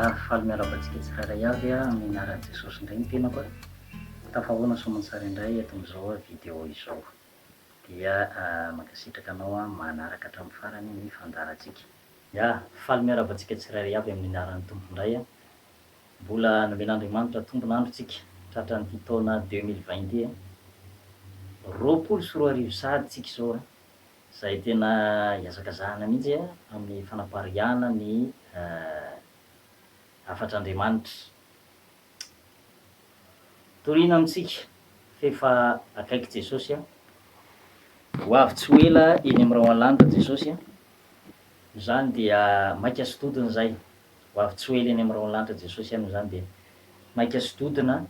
Faly miarabantsika tsirairay avy a amin'ny anaran'i Jesosy indray ny tenako a. Tafahoana soamantsara indray eto amin'izao vidéo izao dia mankasitraka anao a manaraka hatramin'ny farany ny fandaharantsika. Ya, faly miarabantsika tsirairay avy amin'ny anaran'ny tompo indray a. Mbola nomen'Andriamanitra tombon'androntsika tratran'ity taona 2020 roapolo sy roa arivo sahady tsika izao a, izay tena hiazakazahana mihitsy a amin'ny fanapariana ny afatr'Andriamanitra. Toriana amintsika fefa akaiky Jesosy a, ho avy tsy ho ela eny amin'ny rahoanlanitra Jesosy a. Izany dia maika sododina zay, ho avy tsy ho ela eny amin'ny rahoanlanitra Jesosy any izany dia maika sododina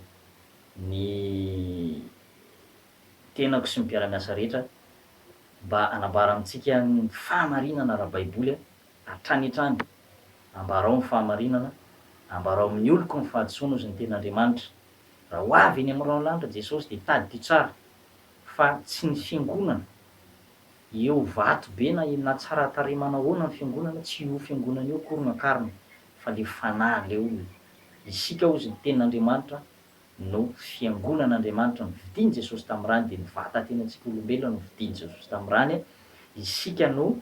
ny tenako sy ny mpiara-miasa rehetra mba hanambara amintsika ny fahamarinana ara-baiboly hatrany hatrany. Ambarao ny fahamarinana, ambarao amin'ny oloko ny fahadisoana ozy ny tenin'Andriamanitra. Raha ho avy eny amin'ny rahoanlanitra Jesosy dia tady tsara fa tsy ny fiangonana eo vato be na tsara tarehy manao ahoana ny fiangonana, tsy io fiangonana io akory no ankarany fa le fanahy le olona. Isika ozy ny tenin'Andriamanitra no fiangonan'Andriamanitra novidiany Jesosy tamin'irany, dia ny vatantenantsika olombelona novidiany Jesosy tamin'irany. Isika no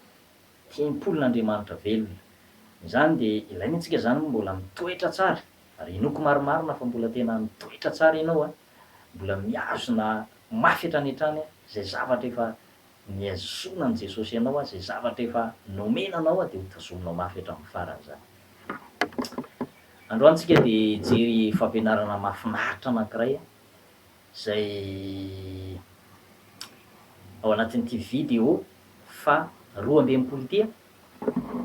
tempolon'Andriamanitra velona. Izany dia ilaina antsika zany mbola mitoetra tsara, ary inoko marimarina fa mbola tena mitoetra tsara ianao a, mbola miazona mafy hatrany hatrany zay zavatra efa niazona an' Jesosy ianao a, zay zavatra efa nomenanao a dia ho tazominao mafy hatramin'ny farany zany. Androany tsika dia hijery fampianarana mahafinaritra anankiray a, zay ao anatin'ity vidéo fa 12 ity a,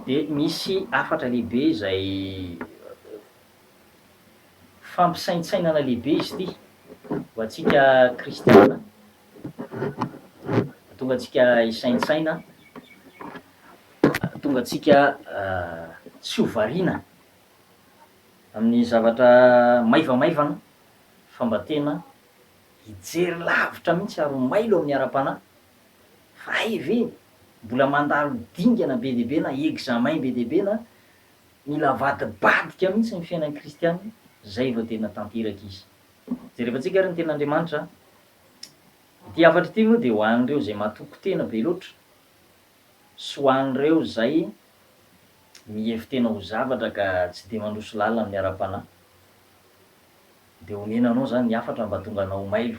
dia misy afatra lehibe izay fampisaintsainana lehibe izy ity ho antsika kristiana, tonga antsika hisaintsaina, tonga antsika tsy ho variana amin'ny zavatra maivamaivana fa mba tena hijery lavitra mihitsy ary mailo amin'ny ara-panahy. Fa ay ve mbola mandalo dingana be dia be na examen be dia be na mila avadibadika mihitsy ny fiainan'ny kristiana, zay vao tena tanteraka izy. Jerevantsika ary ny tenin'Andriamanitra, ity afatra ity moa dia ho an'ireo zay matoko tena be loatra sy ho an'ireo zay mihevy tena ho zavatra ka tsy dia mandroso lalina amin'ny ara-panahy, dia omenanao zany ny afatra mba tonga anao mailo.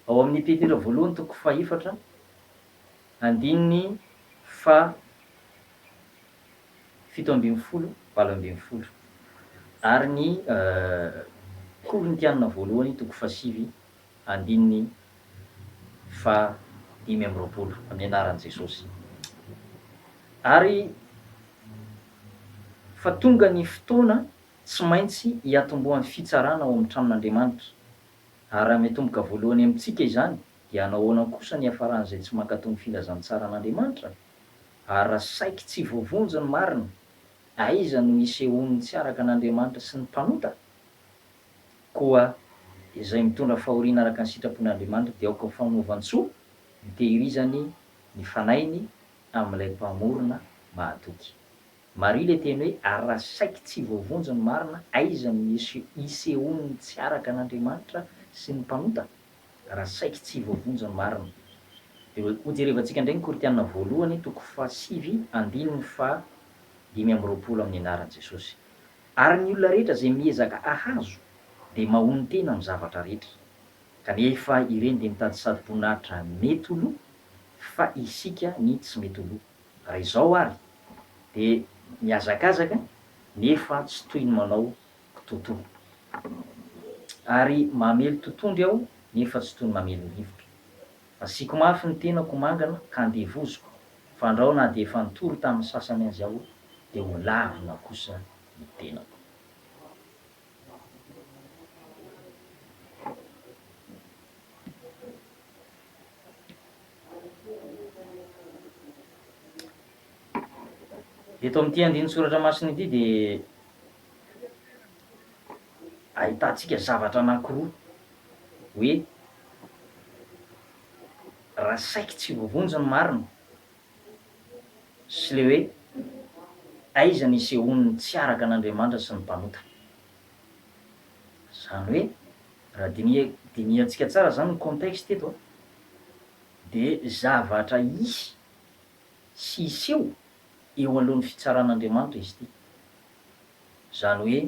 Ao amin'ny Petera 1:4 andininy fa 7:20 ary ny Korintianina 1:7 andininy fa 5:20 amin'ny anaran'i Jesosy. Ary fa tonga ny fotoana tsy maintsy hiatombohan'ny fitsarana ao amin'ny tranon'Andriamanitra. Ary raha miatomboka voalohany amintsika izany dia hanao ahoana kosa ny hafaran'izay tsy mankatao ny filazantsara an'Andriamanitra? Ary raha saika tsy voavonjy ny marina, aiza no isehoan'ny tsy araka an'Andriamanitra sy ny mpanota? Koa izay mitondra fahoriana araka ny sitrapon'Andriamanitra dia aoka ny fanovantsoa, ny tehirizany, ny fanainy amin'ilay mpamorona mahatoky. Maria le teny hoe ary raha saika tsy voavonjy ny marina, aiza no isehoan'ny tsy araka an'Andriamanitra sy ny mpanota? Raha saika tsy voavonjy ny marina. Dia ho jerevantsika indray ny Korintianina 1:7 andininy fa 5:20 amin'ny anaran'i Jesosy. Ary ny olona rehetra zay miezaka ahazo dia mahony tena amin'ny zavatra rehetra, kanefa ireny dia mitady sady-boninahitra mety ho loha fa isika ny tsy mety ho loha. Raha izao ary dia mihazakazaka nefa tsy toy ny manao totoa, ary mamely totondry aho nefa tsy toy ny mamely rivotra. Asiako mafy ny tenako mangana ka andevoziko, fa andrao na dia efa nitory tamin'ny sasany azy aho dia ho lavina kosa ny tenako. Eto amin'ity andiny soratra masina ity dia ahitantsika zavatra anankiroa hoe raha saika tsy voavonjy ny marina sy le hoe aiza ny sehoniny tsy araka an'Andriamanitra sy ny mpanota. Zany hoe raha dinihantsika tsara zany ny contexte eto a, de zavatra hisy sy hiseho eo alohan'ny fitsaran'Andriamanitra izy ty. Zany hoe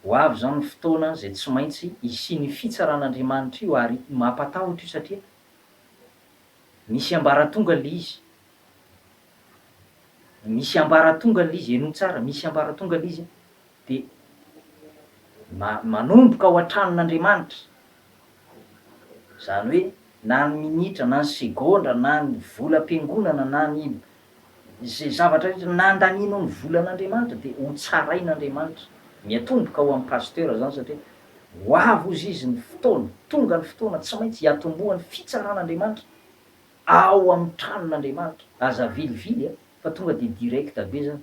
ho avy zany ny fotoana zay tsy maintsy hisian'ny fitsaran'Andriamanitra io ary mampatahotra io satria misy ambaratonga le izy. Misy ambaratonga le izy, eno tsara, misy ambaratonga le izy de manomboka ao an-tranon'Andriamanitra. Zany hoe na ny minitra, na ny segondra, na ny volam-piangonana, na ny zay zavatra rehetra nandaninao ny volan'Andriamanitra de ho tsarain'Andriamanitra. Miatomboka ao amin'ny pasteur zany satria ho avy ozy izy ny fotoana, tonga ny fotoana tsy maintsy hiatombohan'ny fitsaran'Andriamanitra ao amin'ny tranon'Andriamanitra. Aza vilivily a, fa tonga de directa be zany.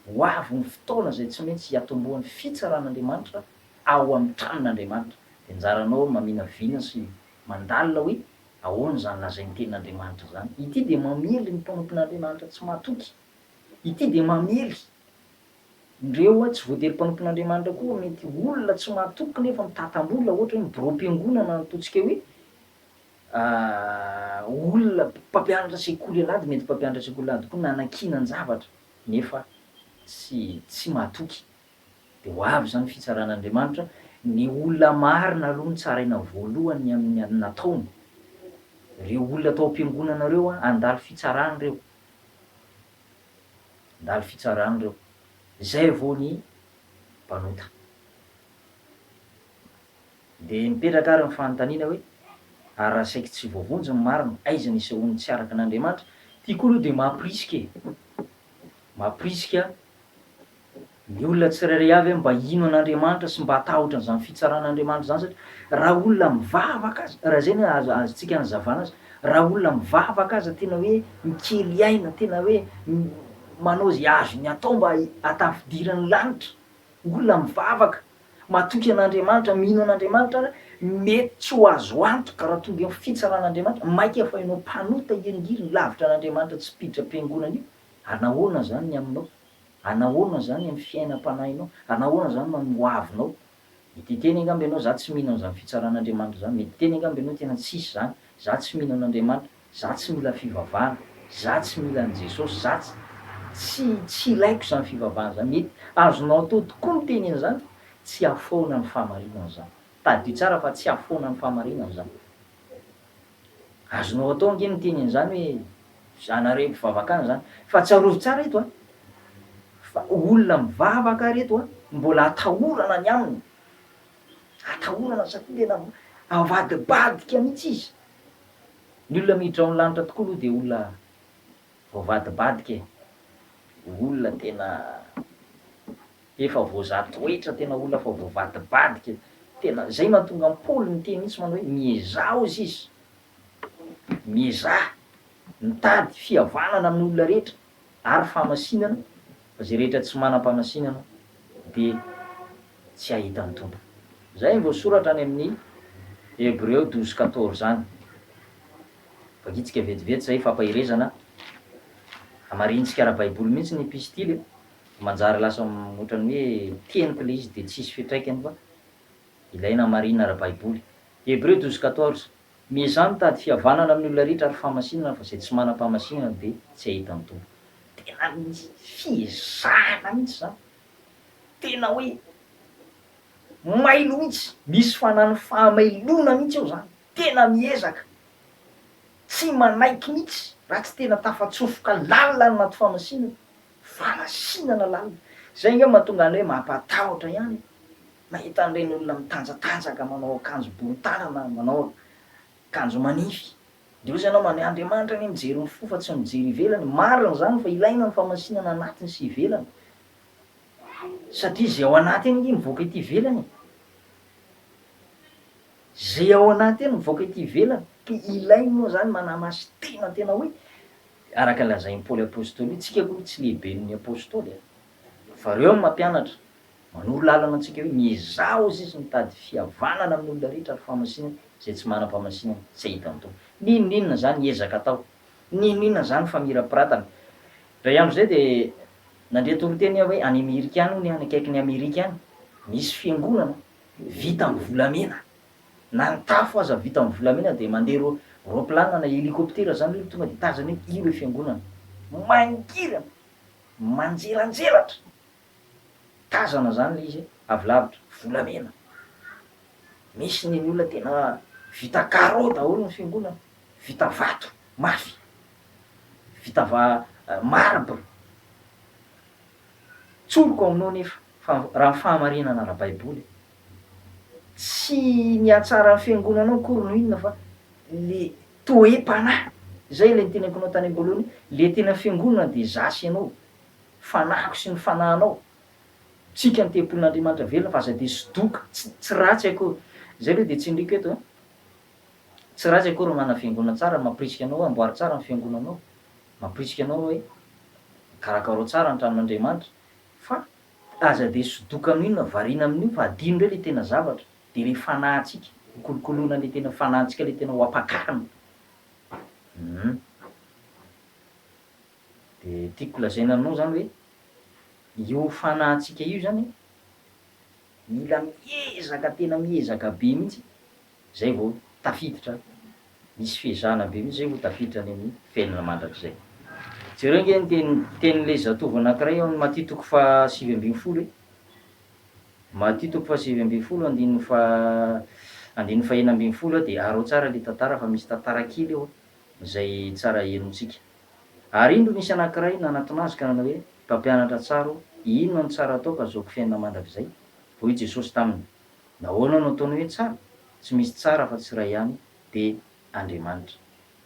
Ho avy ny fotoana zay tsy maintsy hiatombohan'ny fitsaran'Andriamanitra ao amin'ny tranon'Andriamanitra. De anjaranao mamina vina sy mandalina hoe ahoana zany lazain'ny tenin'Andriamanitra zany. Ity de mamely ny mpanompon'Andriamanitra tsy mahatoky. Ity de mamely ndreo a tsy voatery mpanompon'Andriamanitra koa, mety olona tsy mahatoky nefa mitatambolo ohatra hoe birao-piangonana ataontsika hoe olona mpampianatra sekoly alady, mety mpampianatra sekoly alady koa nanan-kinan-javatra nefa tsy mahatoky. De ho avy zany fitsaran'Andriamanitra, ny olona marina aloha ny tsaraina voalohany amin'ny nataony. Reo olona tao am-piangonana reo a handalo fitsarana reo, handalo fitsarana reo, zay vao ny mpanota. De mipetraka ary ny fanontaniana hoe ary raha saika tsy voavonjy ny marina, aiza ny sehoany tsy araka an'Andriamanitra? Ty koa aloha de mampirisika e, mampirisika ny olona tsirairay avy mba hino an'Andriamanitra sy mba hatahotra an'izany fitsaran'Andriamanitra zany satria raha olona mivavaka aza, raha zay ny azontsika hanazavana azy, raha olona mivavaka aza tena hoe mikely aina, tena hoe manao zay azony atao mba hatafidirany lanitra, olona mivavaka matoky an'Andriamanitra, mino an'Andriamanitra, mety tsy ho azo antoka raha tonga amin'ny fitsaran'Andriamanitra, maika fa hainao mpanota hirangiriny lavitra an'Andriamanitra tsy piditra am-piangonana io. Anahoana zany ny aminao? Anahoana zany amin'ny fiainam-panahinao? Anahoana zany no avinao? Mety hiteny angamba ianao za tsy mino an'izany fitsaran'Andriamanitra zany, mety hiteny angamba ianao tena tsisy zany, za tsy mino an'Andriamanitra, za tsy mila fivavahana, za tsy mila an' Jesosy, za tsy ilaiko zany fivavahana zany. Mety azonao atao tokoa ny teny an'izany, tsy afoana ny fahamarinana zany. Tadio tsara fa tsy afoana ny fahamarinana zany. Azonao atao ange ny teny an'izany hoe zanareo mpivavaka any zany, fa tsarovy tsara eto a, fa olona mivavaka reto a, mbola atahorana ny aminy, atahorana satria tena avadibadika mihitsy izy. Ny olona miditra ao amin'ny lanitra tokoa aloha de olona voavadibadika e, olona tena efa voazatoetra, tena olona fa voavadibadika, tena zay mahatonga ny Paoly miteny mihitsy manao hoe miezaho izy izy, miezaha mitady fihavanana amin'ny olona rehetra ary fahamasinana, fa zay rehetra tsy manam-pamasinana de tsy ahitany tompo. Zay voasoratra any amin'ny Hébreu 12:14 zany. Vakitsika vetivety zay fampahirezana, hamarintsika ara-baiboly mihitsy ny epistily, manjary lasa ohatrany hoe teniko le izy de tsisy fitraikany fa ilaina marina ara-baiboly. Hébreu 12:14, miezaha mitady fihavanana amin'ny olona rehetra ary fahamasinana, fa zay tsy manam-pahamasinana de tsy ahitany tompo. Tena misy fizahana mihitsy zany, tena hoe mailo mihitsy, misy fanany fahamailona mihitsy eo zany, tena miezaka, tsy manaiky mihitsy raha tsy tena tafatsofoka lalina anaty fahamasinana, fahamasinana lalina. Zay nga mahatonga any hoe mampatahotra ihany mahita an'ireny olona mitanjatanjaka manao akanjo bory tanana, manao akanjo manify. De ozy ianao mane Andriamanitra anie mijery ny fo fa tsy mijery ivelany, marina zany fa ilaina ny fahamasinana anatiny sy ivelany, satria zay ao anatiny iny mivoaka ity ivelany, zay ao anaty eny mivoaka ity ivelany, ke ilainao zany manamasy tena hoe araka lazain'ny Paoly apôstôly, tsika koa tsy lehibe ny apôstôly fa reo mampianatra manoro lalana antsika hoe miezaha ozy izy mitady fihavanana amin'ny olona rehetra ary fahamasinana, zay tsy manam-pahamasinana tsy ahitany tompo. N'inon'inona zany ezaka atao, n'inon'inona zany famirapiratana. Ray andro zay de nandrea toronteny hoe any Amerika any hono any akaiky ny Amerika any misy fiangonana vita amin'ny volamena, na ny tafo aza vita amin'ny volamena de mandeha roplanina na hélicoptère zany hoe tonga de tazana hoe io le fiangonana mangirana manjelanjelatra, tazana zany le izy avy lavitra, volamena. Misy ny olona tena vita carreau daholo ny fiangonana, vita vato mafy, vita marbre. Tsoriko aminao nefa fa raha fahamarinana ara-baiboly tsy nihatsara ny fiangonanao akory no inona fa le toe-panahy, zay le niteneniko anao tany am-boalohany, le tena fiangonana de zasy ianao, fanahiko sy ny fanahinao, tsika ny tempolin'Andriamanitra velona fa aza de sy doka, tsy ratsy akory. Zay aloha de tsindriako eto tsy ratsy akory mana fiangonana tsara, mampirisika anao amboary tsara ny fiangonanao, mampirisika anao hoe karakaro tsara ny tranon'Andriamanitra, fa aza de sy doka amin'inona variana amin'io fa adino ndray le tena zavatra, de le fanahintsika, kolokoloana le tena fanahintsika le tena ho ampakarina. De tiako lazaina aminao zany hoe io fanahintsika io zany mila miezaka tena miezaka be mihitsy zay vao tafiditra, misy fiezahana be mihitsy zay vao tafiditra any amin'ny fiainana mandrakizay. Jereo nge tenin'le zatovo anankiray ao Matthieu toko faha 7 ambin'ny folo hoe Matthieu toko faha 7 ambin'ny folo andininy faha 1 ambin'ny folo de arao tsara le tantara fa misy tantara kely eo zay tsara henontsika. Ary indro nisy anankiray nanantona azy ka nanao hoe mpampianatra tsara aho, inona no tsara atao ka azahoako fiainana mandrakizay? Hoy Jesosy taminy, nahoana no ataony hoe tsara? Tsy misy tsara fa tsy iray ihany de Andriamanitra.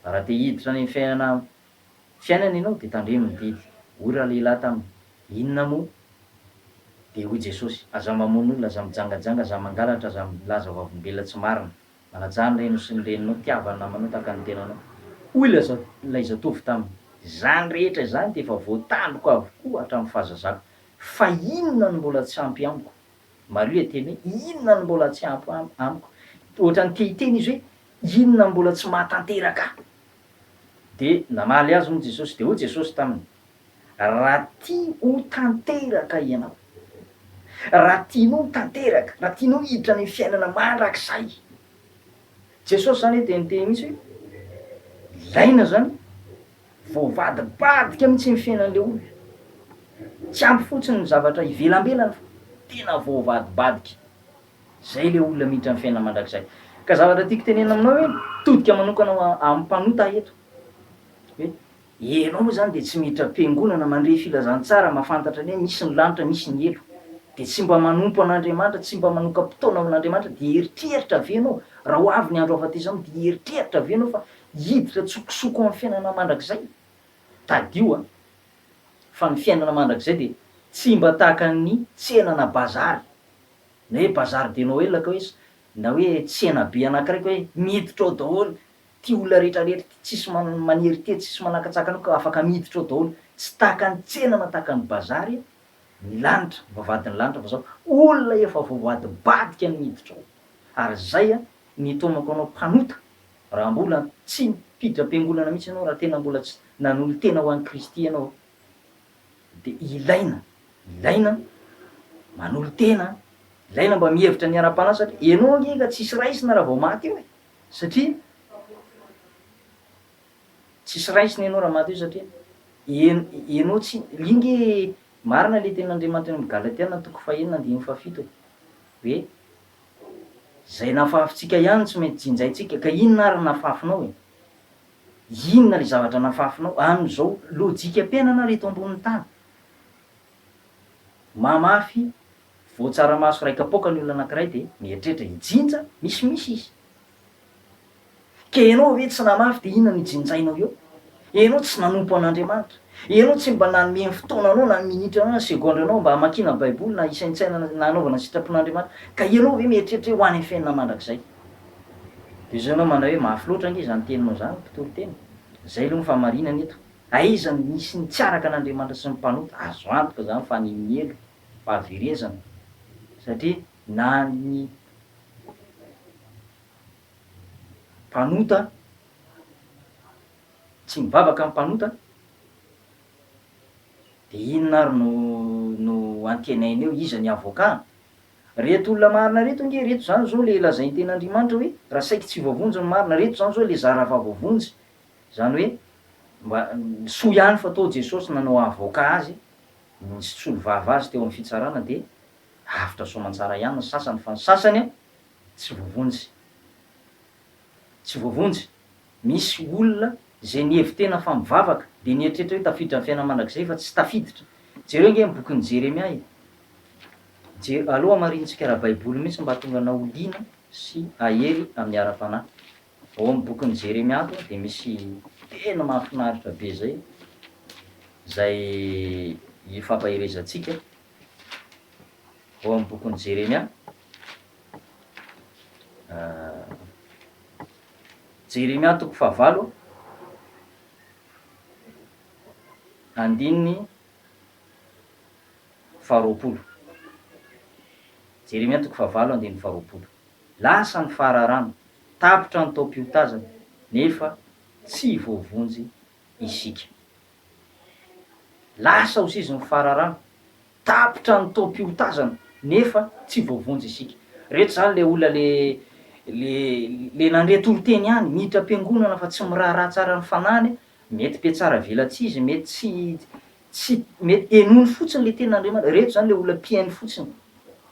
Raha te hiditra ny fiainana ianao de tandremo ny didy. Hoy rahalehilahy taminy, inona moa? De hoy Jesosy, aza mamono olona, aza mijangajanga, aza mangalatra, aza milaza vavolombelona tsy marina, manaja ny reno sy ny reninao, tiavana namanao tahaka ny tenanao. Hoy ilay zatovy taminy, zany rehetra zany de efa voatandroko avokoa hatramin'ny fahazazako, fa inona no mbola tsy ampy amiko? Mario teny hoe inona no mbola tsy ampy amiko? Ohatrany te hiteny izy hoe inona no mbola tsy mahatanteraka? De namaly azy moa Jesosy, de hoy Jesosy taminy, raha tia ho tanteraka ianao, raha tianao tanteraka, raha tianao hiditra ny fiainana mandrakizay, Jesosy zany hoe teniteny mihitsy hoe ilaina zany voavadibadika mihitsy ny fiainan'le olo, tsy ampy fotsiny ny zavatra ivelambelany fa tena voavadibadika, zay le olona miditra ny fiainana mandrakizay. Ka zavatra tiako tenena aminao hoe todika manokana amin'ny mpanota eto hoe ianao moa zany de tsy miditra am-piangonana mandre filazantsara mahafantatra ny hoe misy ny lanitra misy ny elo, de tsy mba manompo an'Andriamanitra, tsy mba manoka-potoana amin'Andriamanitra, de eritreritra avy anao raha ho avy ny andro afa-ty zany de eritreritra avy anao fa hiditra tsokosoko amin'ny fiainana mandrakizay. Tadio fa ny fiainana mandrakizay de tsy mba tahaka ny tsenana bazary, na hoe bazary de Noël ka hoe na hoe tsena be anankiray ka hoe miditra ao daholo, ty olona rehetrarehetra tsisy manery tety, tsisy manakatsaka ka afaka miditra ao daholo, tsy tahaka ny tsenana tahaka ny bazary ny lanitra, vavadin'ny lanitra fa zao olona efa voavadibadika ny miditra ao. Ary zay ny tomako anao mpanota, raha mbola tsy mpiditra am-piangonana mihitsy ianao, raha tena mbola tsy nanolo tena ho an'i Kristy ianao, de ilaina manolo tena, ilaina mba mihevitra ny ara-panahy satria ianao ange ka tsisy raisina raha vao maty io e, satria tsisy raisina ianao raha maty io satria ianao tsy linge marina le ten'Andriamanitra amin'ny Galatiana toko faha 9:7 hoe zay nahafafintsika ihany tsy mety jinjaintsika, ka inona ary nahafafinao e? Inona le zavatra nahafafinao amin'izao lôjika-piainana reto ambonin'ny tany? Mamafy voatsara-maso raika apoaka ny olona anankiray de mieritreritra hijinja misimisy izy. Ka ianao hoe tsy namafy de inona ny jinjainao eo? Ianao tsy nanompo an'Andriamanitra, ianao tsy mba nanome ny fotoananao na ny minitra anao na segondranao mba hamakiana baiboly na isaintsaina na hanaovana sitrapon'Andriamanitra, ka ianao hoe mieritreritra hoe ho any fiainana mandrakizay. De zay anao mana hoe mafy loatra ange zany teninao zany mpitolo teny. Zay aloha ny fahamarinana eto. Aiza ny misy ny tsy araka an'Andriamanitra sy ny mpanota, azo antoka zany fa ny mielo, fahaverezana. Satria na ny mpanota tsy mivavaka amin'ny mpanota de inona ary no antenainy eo, iza ny avocat? Reto olona marina reto nge, reto zany zao le lazain'ny ten'Andriamanitra hoe raha saika tsy voavonjy ny marina, reto zany zao le zarafa voavonjy, zany hoe mba soa ihany fa tao Jesosy nanao avocat azy, nisy solo-vava azy teo amin'ny fitsarana de afatra soamantsara ihany ny sasany, fa ny sasany a tsy voavonjy. Tsy voavonjy. Misy olona zay nihevin-tena fa mivavaka de nieritreritra hoe tafiditra amin'ny fiainana mandrakizay fa tsy tafiditra. Jereo nge bokin'ny Jeremia e. Aleo amarintsika raha baiboly mihitsy mba hahatonga anao liana sy ahery amin'ny ara-panahy. Ao amin'ny bokin'ny Jeremia ato de misy tena mahafinaritra be zay ifampahirezantsika. Ao amin'ny bokin'ny Jeremia, Jeremia toko 9 andininy 20. Jeremia toko 9 andininy 20. Lasa ny fararano, tapitra ny taom-piotazana, nefa tsy voavonjy isika. Lasa ho sizy ny fararano, tapitra ny taom-piotazana, nefa tsy voavonjy isika. Reto zany le olona le nandre toro-teny ihany, miditra am-piangonana fa tsy miraharaha tsara ny fanahiny, mety mpiatsara velatsizy, mety tsy mety enony fotsiny le ten'Andriamanitra. Reto zany le olona mpihaino fotsiny,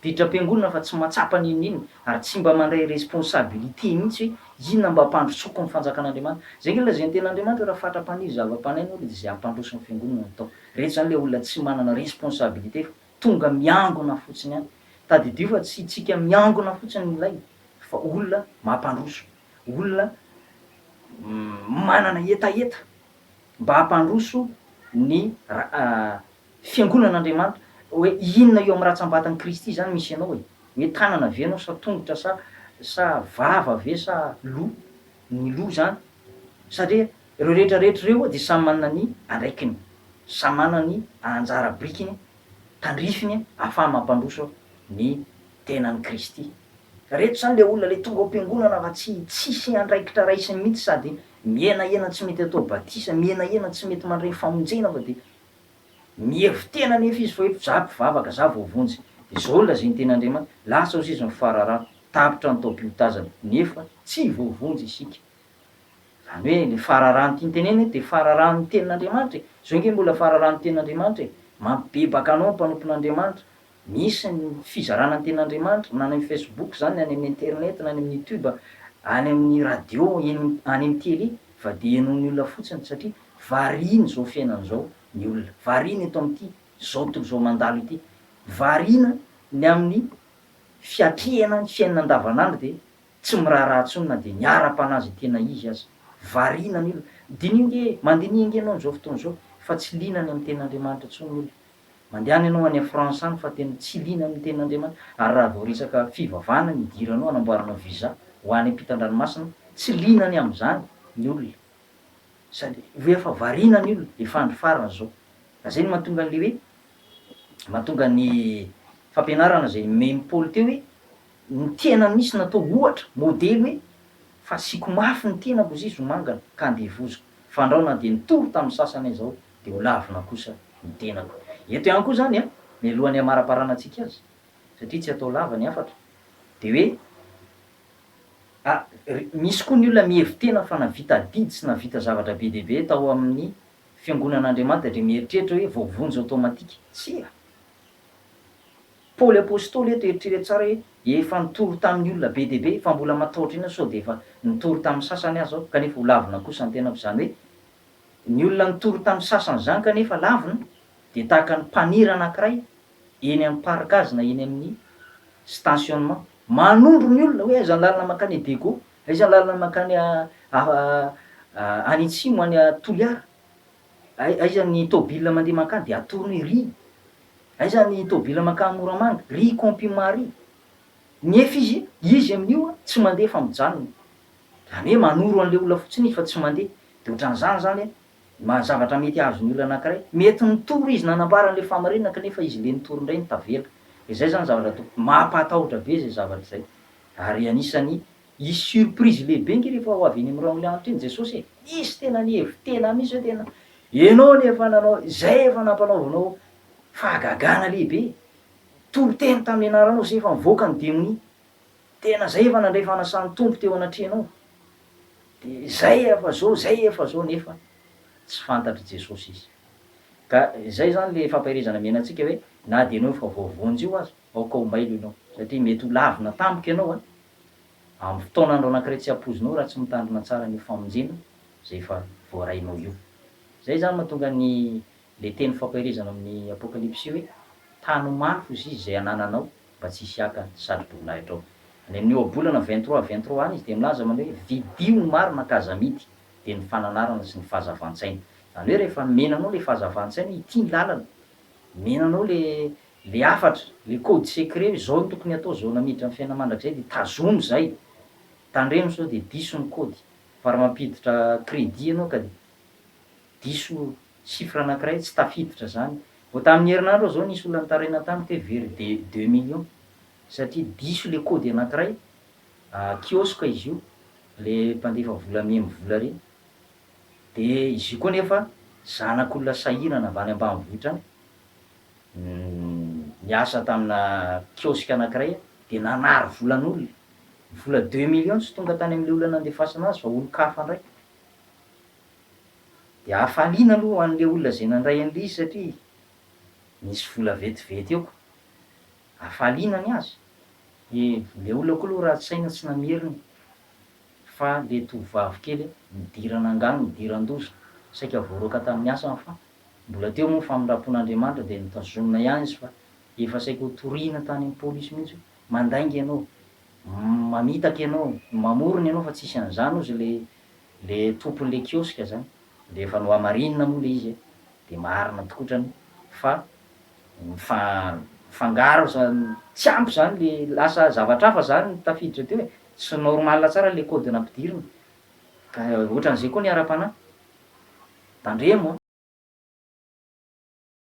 miditra am-piangonana fa tsy matsapa n'inon'inona, ary tsy mba mandray responsabilité mihitsy hoe inona mba hampandrotsoko ny fanjakan'Andriamanitra. Zay nge lazain'ny ten'Andriamanitra raha fatra mpaniry zava-panaina de zay hampandroso ny fiangonana atao. Reto zany le olona tsy manana responsabilité fa tonga miangona fotsiny ihany. Tadidio fa tsy tsika miangona fotsiny ilay, fa olona mampandroso, olona manana etaeta mba hampandroso ny fiangonan'Andriamanitra. Hoe inona eo amin'ny ratsambatan'i Kristy zany misy anao hoe tanana ve anao sa tongotra sa vava ve sa loha, ny loha zany, satria reo rehetrarehetra reo de samy manana ny andraikiny, samy manana ny anjara brikiny tandrifiny ahafaha mampandroso ny tenan'i Kristy. Reto zany le olona le tonga am-piangonana fa tsisy andraikitra raisiny mihitsy, sady mienahena tsy mety atao batisa, mienahena tsy mety mandray famonjena, fa de mihevin-tena nefa izy fa hoe za mpivavaka, za voavonjy. De zao lazain'ny ten'Andriamanitra, lasa ho sizy ny fararano, tapitra ny taom-piotazana, nefa tsy voavonjy isika. Zany hoe le fararano tiany tenena de fararan'ny ten'Andriamanitra. Zao nge mbola fararan'ny ten'Andriamanitra, mampibebaka anao mpanompon'Andriamanitra. Misy ny fizarana ny ten'Andriamanitra, na any amin'ny Facebook zany, any amin'ny internet, na any amin'ny YouTube, any amin'ny radio, any amin'ny télé, fa de henon'ny olona fotsiny, satria variana zao fiainana zao ny olona, variana eto amin'ity zao tontolo zao mandalo ity, variana ny amin'ny fiatrehana ny fiainana andavanandro, de tsy miraharaha tsony na de ny ara-panazy tena izy aza. Variana ny olona, dininge mandininge ianao zao fotoana zao fa tsy liana ny amin'ny ten'Andriamanitra tsony olona. Mandehana ianao any France any fa tena tsy liana amin'ny ten'Andriamanitra. Ary raha vao resaka fivavahana ny idiranao anamboarana visa ho any ampitan-dranomasina, tsy liana ny amin'izany ny olona, sady efa variana ny olona, efa andro farana zao. Zay no mahatonga an'le hoe, mahatonga ny fampianarana zay memy Paoly teo hoe ny tena misy natao ohatra modely hoe fa asiako mafy ny tenako izy ho mangana ka andevoziko, fandrao na de nitory tamin'ny sasany izao de ho lavina kosa ny tenako. Eto ihany koa zany mialohan'ny hamara-paranantsika azy, satria tsy atao lava ny hafatra, de hoe misy koa ny olona mihevin-tena fa navita didy sy navita zavatra be deaibe tao amin'ny fiangonan'Andriamanitra de mieritreritra hoe voavonjy automatika. Tsia! Paoly apôstôly eto eritreritra tsara hoe efa nitory tamin'ny olona be deaibe fa mbola matahotra ina sao de efa nitory tamin'ny sasany azy aho kanefa ho lavina kosa ny tenako. Zany hoe ny olona nitory tamin'ny sasany zany kanefa lavina de tahaka ny mpanira anankiray eny amin'ny parc-azy na eny amin'ny stationnement, manondro ny olona hoe aiza ny lalana makany Dego, aiza ny lalana makany any Atsimo, any Toliara, aiza ny tôbila mandeha makany de atorony ry, aiza ny tôbila makany Moramanga, ry Campement ry. Nefa izy amin'io tsy mandeha fa mijanona, zany hoe manoro an'le olona fotsiny fa tsy mandeha. De ohatran'izany zany zavatra mety azon'ny olona anankiray, mety nitory izy nanambaran'le famarinana kanefa izy le nitory indray ny tavela. De zay zany zavatra mampatahotra be zay zavatra zay. Ary anisany isy surprise lehibe nge rehefa ho avy eny amin'ny rangon'ny iny Jesosy isy tena nihevin-tena mihitsy hoe tena enao nefa nanao zay efa nampanaovanao fahagagana lehibe. Toro-teny tamin'ny anaranao zay efa mivoaka ny démoni. Tena zay efa nandray fanasan'ny tompo teo anatrehanao. De zay efa zao nefa tsy fantatry Jesosy izy. Ka zay zany le fampirirana amianantsika hoe na de anao efa voavonjy io aza, aoka ho mailo ianao satria mety ho lavina tampoka ianao amin'ny fotoanandro anankiray tsy ampoizinao raha tsy mitandrina tsara ny famonjena zay efa voarainao io. Zay zany mahatonga le teny fampirirana amin'ny apokalipsy hoe tany mafy izy zay anananao mba tsy hisy aka sady boninahitra ao. Any amin'ny ohabolana 23 any izy de milaza manao hoe vidio ny marina ka aza mity de ny fananarana sy ny fahazavan-tsaina. Zany hoe rehefa menanao le fahazavan-tsaina ity ny lalana, menanao le hafatra, le code secret hoe zao no tokony atao, zao namiditra amin'ny fiainana mandrakizay de tazomo zay. Tandremo sao de diso ny kôdy. Fa raha mampiditra crédit ianao ka diso chiffre anankiray tsy tafiditra zany. Vao tamin'ny herinandro zao nisy olona nitaraina tamiko hoe very de 2 millions satria diso le kôdy anankiray, kiosque izy io, le mpandefa vola memy vola reny. De izy io koa nefa zanak'olona sahirana avy any ambanivohitra any, niasa tamina kiosque anankiray de nanary volan'olona. Vola 2 millions tsy tonga tany amin'le olona nandefasana azy fa olon-kafa ndray. De hafaliana aloha an'le olona zay nandray an'le izy satria nisy vola vetivety eo. Hafaliana ny azy. Le olona koa aloha raha tsy saina tsy namerina fa le tovovavy kely nidirana angano, nidiran-doza, saika voaroaka tamin'ny asany fa mbola teo moa famindram-pon'Andriamanitra de nitazomina ihany izy fa efa saika ho toriana tany amin'ny pôlisy mihitsy hoe mandainga ianao, mamitaka ianao, mamorona ianao fa tsisy an'zany ozy le tompon'le kiosque zany. De efa nohamarinina moa le izy de marina tokotrany fa fangaro zany tsy ampy zany le lasa zavatra hafa zany tafiditra teo hoe tsy normal tsara le kôdy nampidirina. Ka ohatran'izay koa ny ara-panahy. Tandremo a.